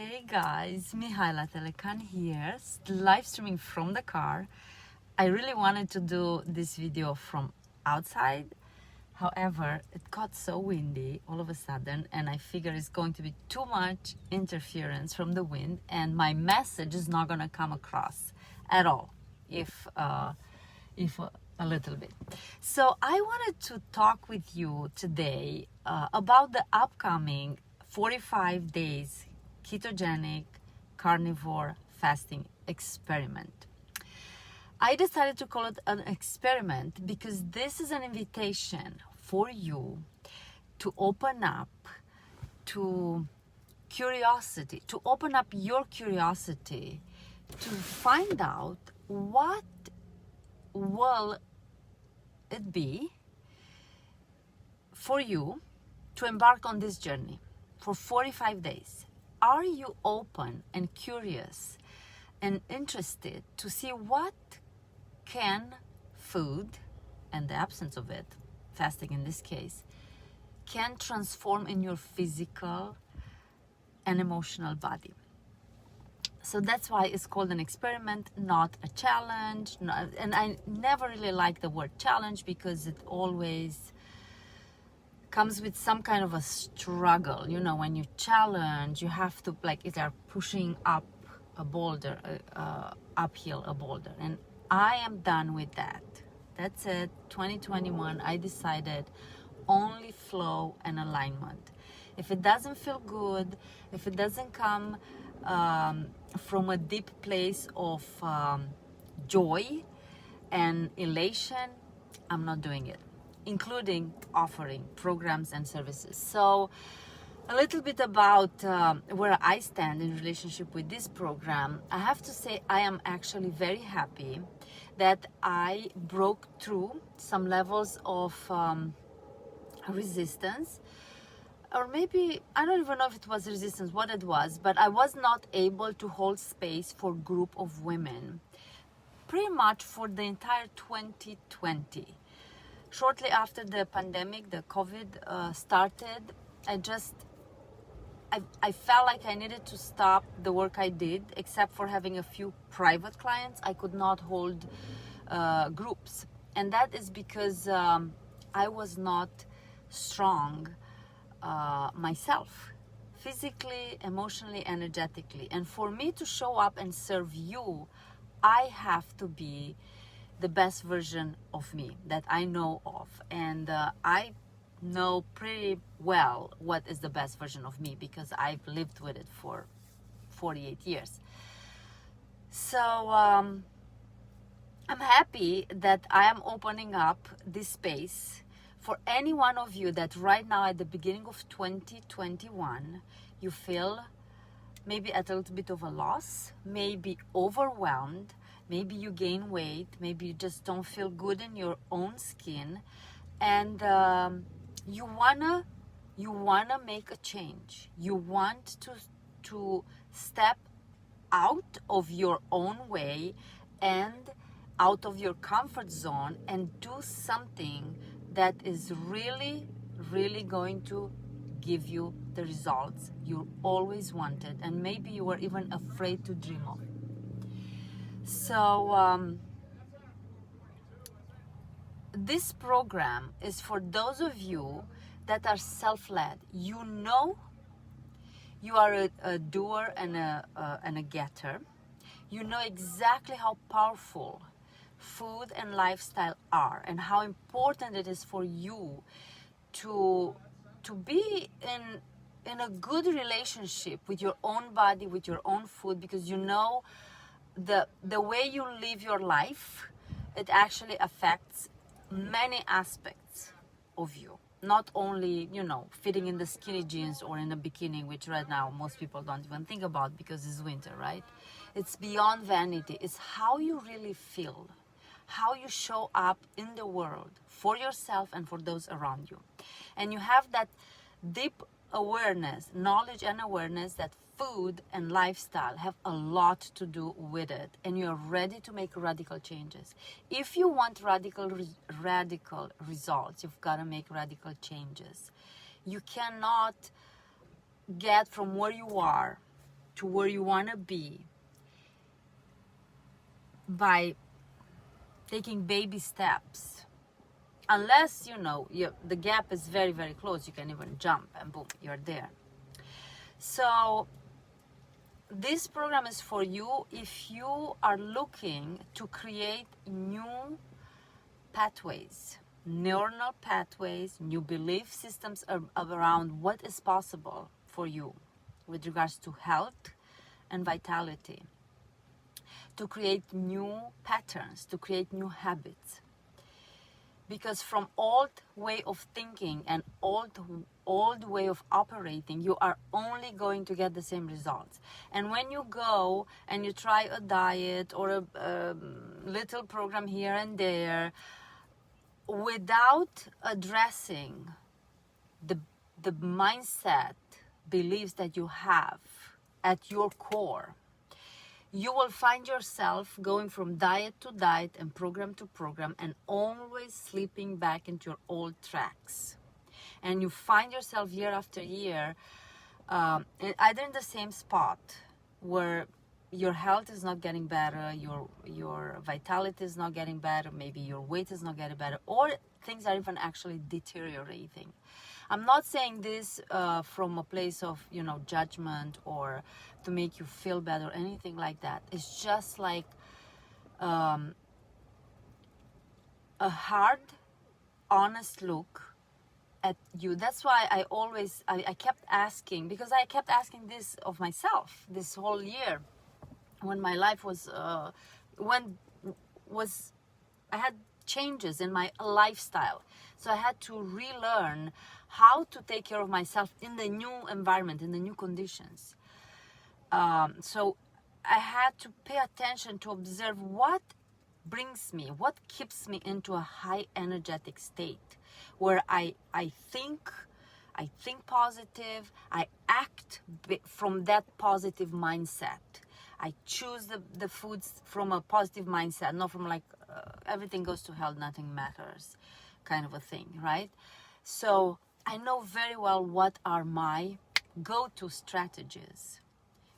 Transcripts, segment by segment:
Hey guys, Mihaela Telecan here, live streaming from the car. I really wanted to do this video from outside. However, it got so windy all of a sudden, and I figure it's going to be too much interference from the wind, and my message is not going to come across at all, if a little bit. So I wanted to talk with you today about the upcoming 45 days ketogenic carnivore fasting experiment. I decided to call it an experiment because this is an invitation for you to open up to curiosity, to open up your curiosity to find out what will it be for you to embark on this journey for 45 days. Are you open and curious and interested to see what can food, and the absence of it, fasting in this case, can transform in your physical and emotional body? So that's why it's called an experiment, not a challenge. And I never really like the word challenge because it always comes with some kind of a struggle. You know, when you challenge, you have to, like, it's like pushing up a boulder, uphill a boulder. And I am done with that. That's it. 2021, I decided only flow and alignment. If it doesn't feel good, if it doesn't come from a deep place of joy and elation, I'm not doing it, including offering programs and services. So a little bit about where I stand in relationship with this program. I have to say I am actually very happy that I broke through some levels of resistance, or maybe, I don't even know if it was resistance, what it was, but I was not able to hold space for a group of women pretty much for the entire 2020. Shortly after the pandemic, the COVID started, I felt like I needed to stop the work I did, except for having a few private clients. I could not hold groups. And that is because I was not strong myself, physically, emotionally, energetically. And for me to show up and serve you, I have to be the best version of me that I know of. And I know pretty well what is the best version of me because I've lived with it for 48 years. So I'm happy that I am opening up this space for any one of you that right now at the beginning of 2021 you feel maybe at a little bit of a loss, maybe overwhelmed, maybe you gain weight, maybe you just don't feel good in your own skin, and you wanna make a change. You want to step out of your own way and out of your comfort zone and do something that is really, really going to give you the results you always wanted and maybe you were even afraid to dream of. So this program is for those of you that are self-led. You know you are a doer and a getter. You know exactly how powerful food and lifestyle are and how important it is for you to be in a good relationship with your own body, with your own food, because you know the way you live your life, it actually affects many aspects of you. Not only, you know, fitting in the skinny jeans or in a bikini, which right now most people don't even think about because it's winter, right? It's beyond vanity. It's how you really feel, how you show up in the world for yourself and for those around you. And you have that deep awareness, knowledge and awareness that food and lifestyle have a lot to do with it, and you're ready to make radical changes. If you want radical results, you've got to make radical changes. You cannot get from where you are to where you want to be by taking baby steps. Unless, you know, the gap is very, very close, you can even jump and boom, you're there. So this program is for you if you are looking to create new pathways, neuronal pathways, new belief systems around what is possible for you with regards to health and vitality, to create new patterns, to create new habits. Because from old way of thinking and old way of operating, you are only going to get the same results. And when you go and you try a diet or a little program here and there, without addressing the mindset, beliefs that you have at your core, you will find yourself going from diet to diet and program to program and always slipping back into your old tracks. And you find yourself year after year either in the same spot where your health is not getting better, your vitality is not getting better, maybe your weight is not getting better, or things are even actually deteriorating. I'm not saying this from a place of, you know, judgment or to make you feel bad or anything like that. It's just like a hard, honest look at you. That's why I kept asking, because I kept asking this of myself this whole year when my life was, I had changes in my lifestyle. So I had to relearn how to take care of myself in the new environment, in the new conditions. So I had to pay attention to observe what brings me, what keeps me into a high energetic state where I think positive, I act from that positive mindset. I choose the foods from a positive mindset, not from like everything goes to hell, nothing matters kind of a thing, right? So I know very well what are my go-to strategies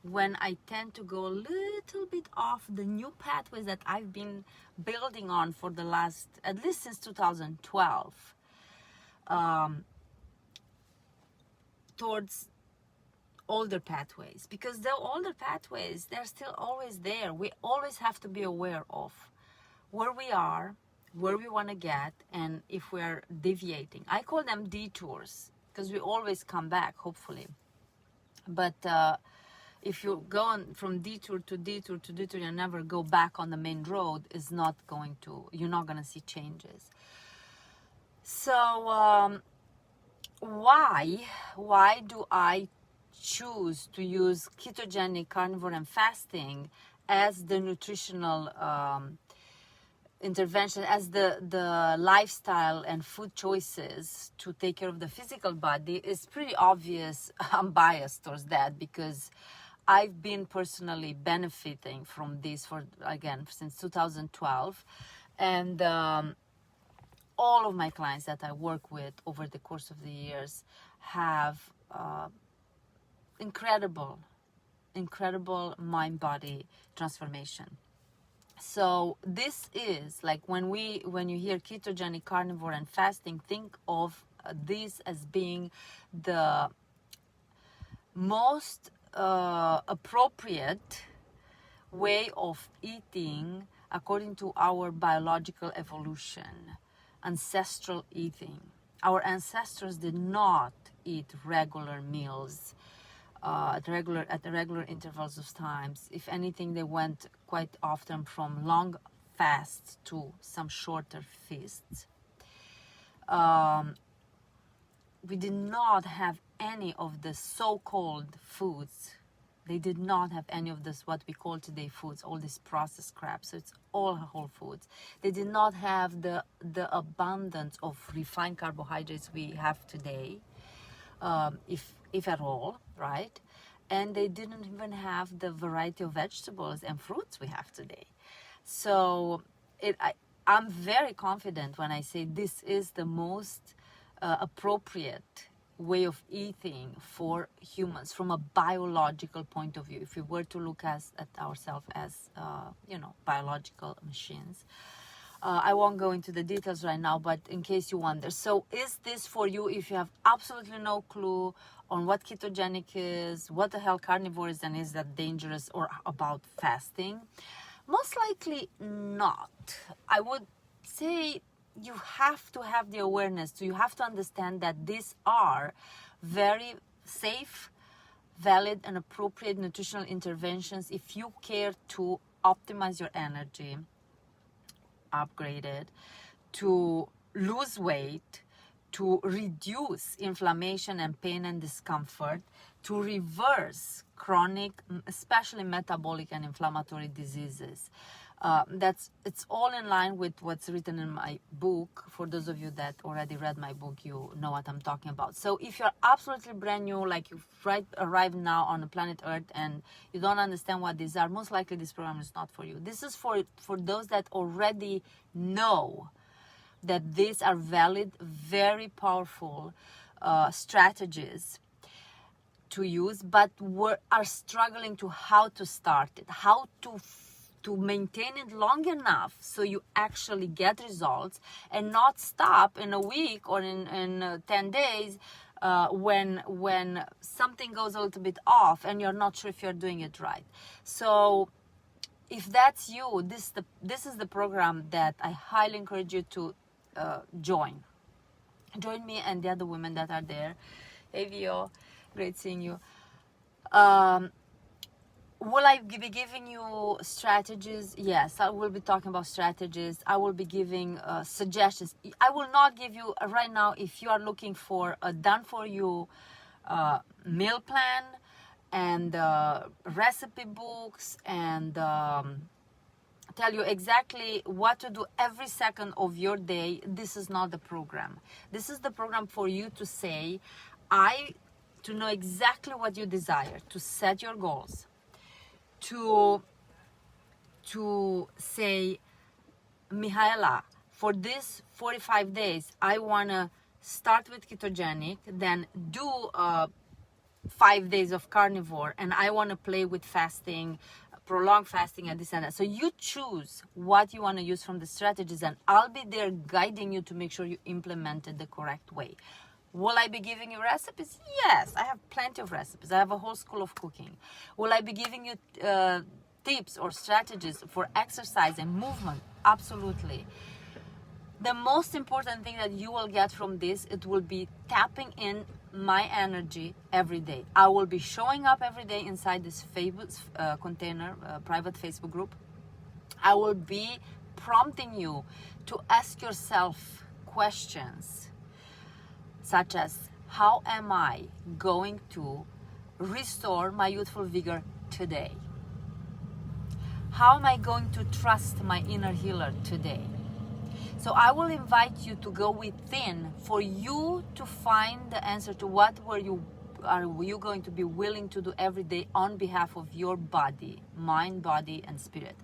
when I tend to go a little bit off the new pathways that I've been building on for the last, at least since 2012, towards older pathways. Because the older pathways, they're still always there. We always have to be aware of where we are, where we want to get, and if we're deviating. I call them detours because we always come back, hopefully. But if you go on from detour to detour to detour, you never go back on the main road, you're not going to see changes. So why do I choose to use ketogenic, carnivore, and fasting as the nutritional intervention, as the lifestyle and food choices to take care of the physical body? Is pretty obvious. I'm biased towards that because I've been personally benefiting from this since 2012, and all of my clients that I work with over the course of the years have incredible mind-body transformation. So this is like when you hear ketogenic, carnivore, and fasting, think of this as being the most appropriate way of eating according to our biological evolution, ancestral eating. Our ancestors did not eat regular meals at regular intervals of times. If anything, they went quite often from long fasts to some shorter feasts. We did not have any of the so-called foods. They did not have any of this, what we call today foods, all this processed crap. So it's all whole foods. They did not have the abundance of refined carbohydrates we have today, if at all, right? And they didn't even have the variety of vegetables and fruits we have today. So I'm very confident when I say this is the most appropriate way of eating for humans from a biological point of view, if we were to look at ourselves as biological machines. I won't go into the details right now, but in case you wonder. So is this for you if you have absolutely no clue on what ketogenic is, what the hell carnivore is, and is that dangerous, or about fasting? Most likely not. I would say you have to have the awareness. So you have to understand that these are very safe, valid, and appropriate nutritional interventions if you care to optimize your energy, upgrade it, to lose weight, to reduce inflammation and pain and discomfort, to reverse chronic, especially metabolic and inflammatory diseases. It's all in line with what's written in my book. For those of you that already read my book, you know what I'm talking about. So if you're absolutely brand new, like you've arrived now on the planet Earth and you don't understand what these are, most likely this program is not for you. This is for those that already know that these are valid, very powerful strategies to use, but are struggling to how to start it, how to maintain it long enough so you actually get results and not stop in a week or in 10 days when something goes a little bit off and you're not sure if you're doing it right. So if that's you, this is the program that I highly encourage you to join me and the other women that are there. Hey Vio, great seeing you. Will I be giving you strategies? Yes, I will be talking about strategies. I will be giving suggestions. I will not give you right now, if you are looking for a done-for-you meal plan and recipe books and tell you exactly what to do every second of your day. This is not the program. This is the program for you to say, to know exactly what you desire, to set your goals, to say, Mihaela, for this 45 days, I want to start with ketogenic, then do 5 days of carnivore, and I want to play with fasting, prolonged fasting, and this and that. So you choose what you want to use from the strategies, and I'll be there guiding you to make sure you implement it the correct way. Will I be giving you recipes? Yes, I have plenty of recipes. I have a whole school of cooking. Will I be giving you tips or strategies for exercise and movement? Absolutely. The most important thing that you will get from this, it will be tapping in my energy every day. I will be showing up every day inside this Facebook container, private Facebook group. I will be prompting you to ask yourself questions such as, how am I going to restore my youthful vigor today? How am I going to trust my inner healer today? So I will invite you to go within for you to find the answer to what are you going to be willing to do every day on behalf of your body, mind, body, and spirit.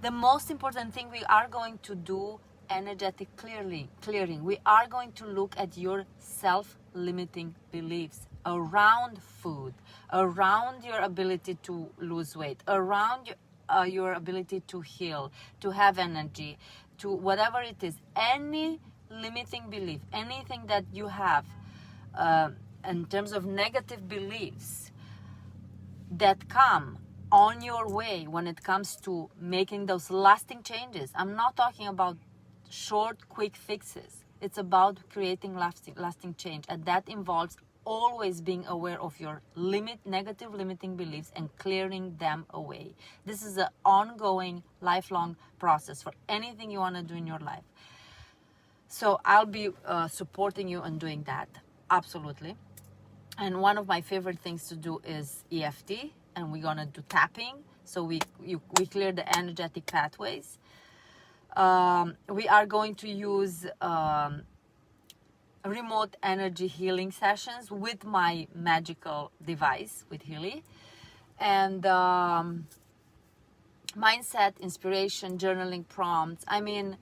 The most important thing we are going to do, energetic clearing. We are going to look at your self-limiting beliefs around food, around your ability to lose weight, around your ability to heal, to have energy, to whatever it is. Any limiting belief, anything that you have in terms of negative beliefs that come on your way when it comes to making those lasting changes. I'm not talking about short, quick fixes. It's about creating lasting change, and that involves always being aware of your negative limiting beliefs and clearing them away. This is an ongoing, lifelong process for anything you want to do in your life. So I'll be supporting you in doing that, absolutely. And one of my favorite things to do is EFT, and we're gonna do tapping. So we clear the energetic pathways. We are going to use remote energy healing sessions with my magical device, with Healy. And mindset, inspiration, journaling prompts. I mean,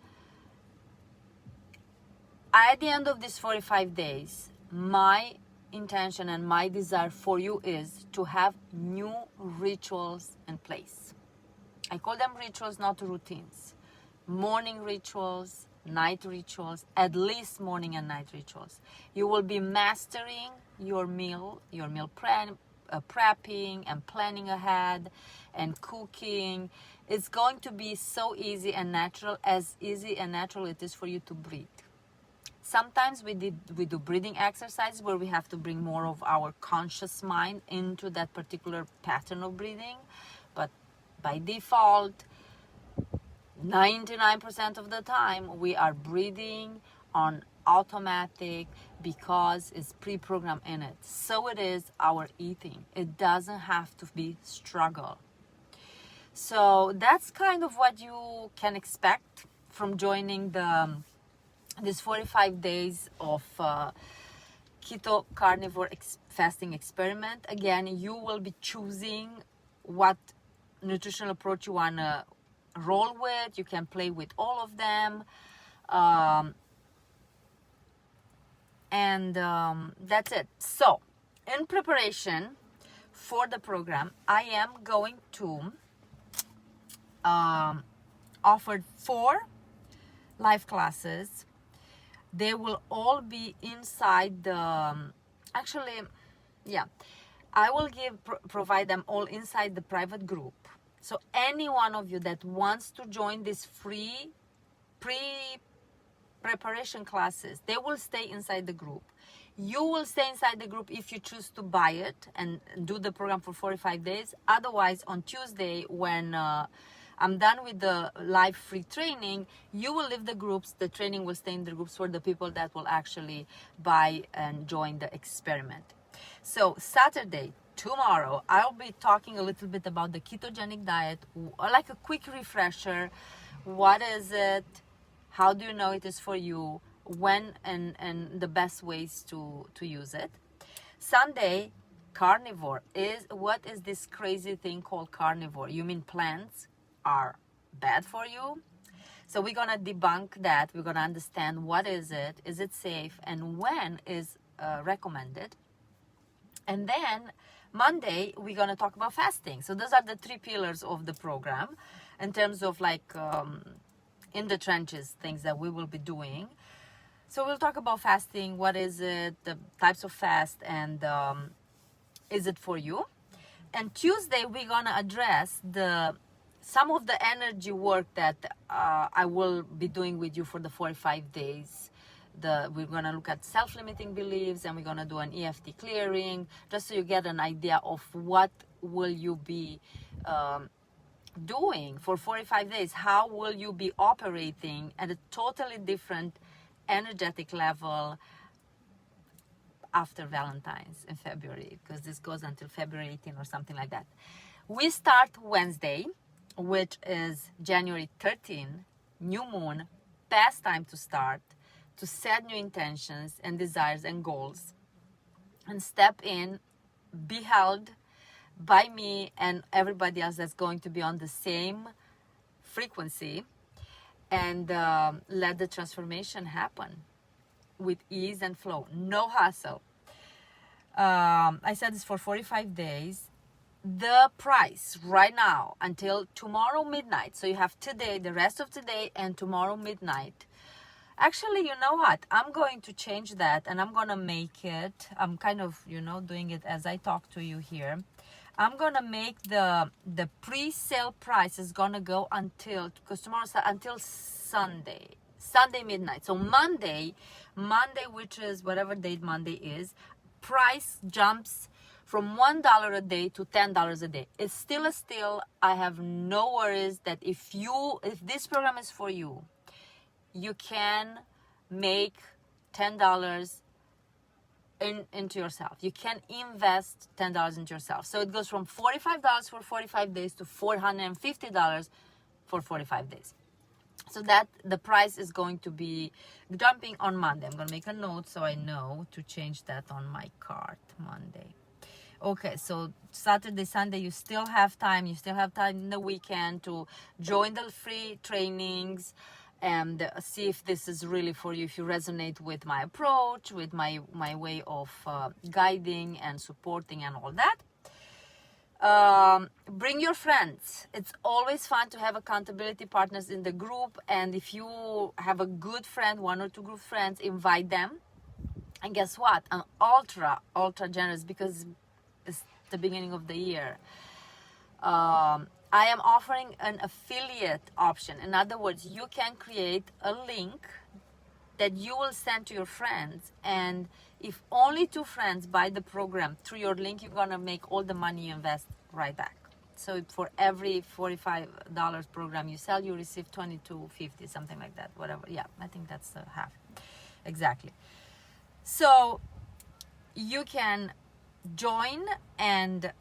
at the end of these 45 days, my intention and my desire for you is to have new rituals in place. I call them rituals, not routines. Morning rituals, night rituals, at least morning and night rituals. You will be mastering your meal prepping and planning ahead and cooking. It's going to be so easy and natural it is for you to breathe. Sometimes we do breathing exercises where we have to bring more of our conscious mind into that particular pattern of breathing, but by default, 99% of the time we are breathing on automatic because it's pre-programmed in it. So it is our eating. It doesn't have to be struggle. So that's kind of what you can expect from joining this 45 days of Keto-Carnivore-Fasting experiment. Again, you will be choosing what nutritional approach you want to roll with. You can play with all of them. That's it. So, in preparation for the program, I am going to offer 4 live classes. They will all be inside the I will provide them all inside the private group. So any one of you that wants to join this free pre-preparation classes, they will stay inside the group. You will stay inside the group if you choose to buy it and do the program for 45 days. Otherwise, on Tuesday, when I'm done with the live free training, you will leave the groups. The training will stay in the groups for the people that will actually buy and join the experiment. So Saturday, tomorrow, I'll be talking a little bit about the ketogenic diet, like a quick refresher. What is it? How do you know it is for you? When and the best ways to use it. Sunday, carnivore. What is this crazy thing called carnivore? You mean plants are bad for you? So we're gonna debunk that. We're gonna understand what is it safe, and when is recommended. And then Monday, we're going to talk about fasting. So those are the 3 pillars of the program in terms of in the trenches, things that we will be doing. So we'll talk about fasting. What is it? The types of fast, and is it for you? And Tuesday, we're going to address some of the energy work that I will be doing with you for the 45 days. We're going to look at self-limiting beliefs, and we're going to do an EFT clearing, just so you get an idea of what will you be doing for 45 days. How will you be operating at a totally different energetic level after Valentine's in February, because this goes until February 18 or something like that. We start Wednesday, which is January 13, new moon, best time to start, to set new intentions and desires and goals, and step in, be held by me and everybody else that's going to be on the same frequency, and let the transformation happen with ease and flow, no hustle. I said this for 45 days. The price right now until tomorrow midnight, so you have today, the rest of today, and tomorrow midnight. Actually, you know what? I'm going to change that, and I'm going to make it, I'm kind of, doing it as I talk to you here. I'm going to make the pre-sale price is going to go because tomorrow's until Sunday midnight. So Monday, which is whatever date Monday is, price jumps from $1 a day to $10 a day. It's still a steal. I have no worries that if this program is for you, you can make $10 into yourself. You can invest $10 into yourself. So it goes from $45 for 45 days to $450 for 45 days. So that the price is going to be jumping on Monday. I'm going to make a note so I know to change that on my cart Monday. Okay, so Saturday, Sunday, you still have time. You still have time in the weekend to join the free trainings and see if this is really for you, if you resonate with my approach, with my way of guiding and supporting and all that. Bring your friends. It's always fun to have accountability partners in the group, and if you have a good friend, 1 or 2 good friends, invite them. And guess what? I'm ultra generous because it's the beginning of the year. I am offering an affiliate option. In other words, you can create a link that you will send to your friends, and if only 2 friends buy the program through your link, you're gonna make all the money you invest right back. So for every $45 program you sell, you receive $22.50, something like that, whatever. Yeah, I think that's the half exactly. So you can join and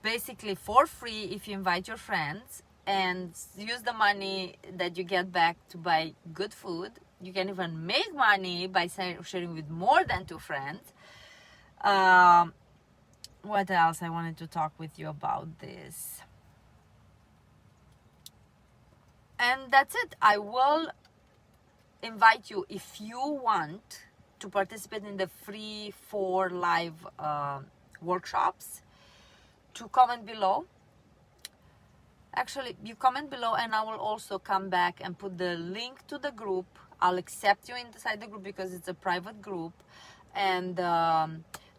basically for free if you invite your friends, and use the money that you get back to buy good food. You can even make money by sharing with more than 2 friends. What else I wanted to talk with you about this? And that's it. I will invite you, if you want to participate in the free 4 live workshops, to comment below. Actually, you comment below and I will also come back and put the link to the group. I'll accept you inside the group because it's a private group. And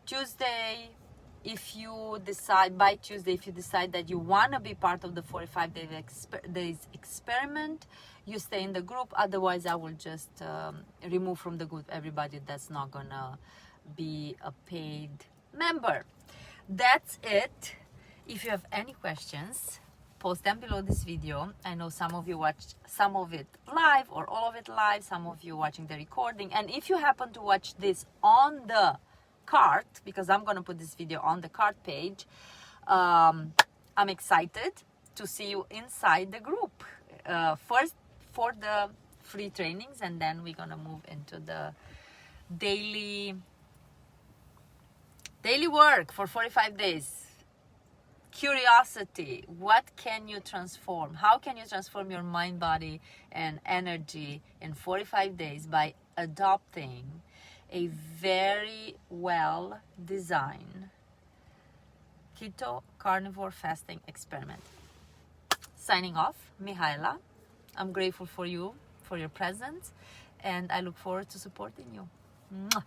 Tuesday, if you decide, by Tuesday, if you decide that you want to be part of the 45 days experiment, you stay in the group. Otherwise, I will just remove from the group everybody that's not gonna be a paid member. That's it. If you have any questions, post them below this video. I know some of you watched some of it live or all of it live, some of you watching the recording. And if you happen to watch this on the cart, because I'm going to put this video on the cart page, I'm excited to see you inside the group. First for the free trainings, and then we're going to move into the daily work for 45 days. Curiosity. What can you transform? How can you transform your mind, body, and energy in 45 days by adopting a very well designed Keto-Carnivore-Fasting experiment? Signing off, Mihaela. I'm grateful for you, for your presence, and I look forward to supporting you. Mwah.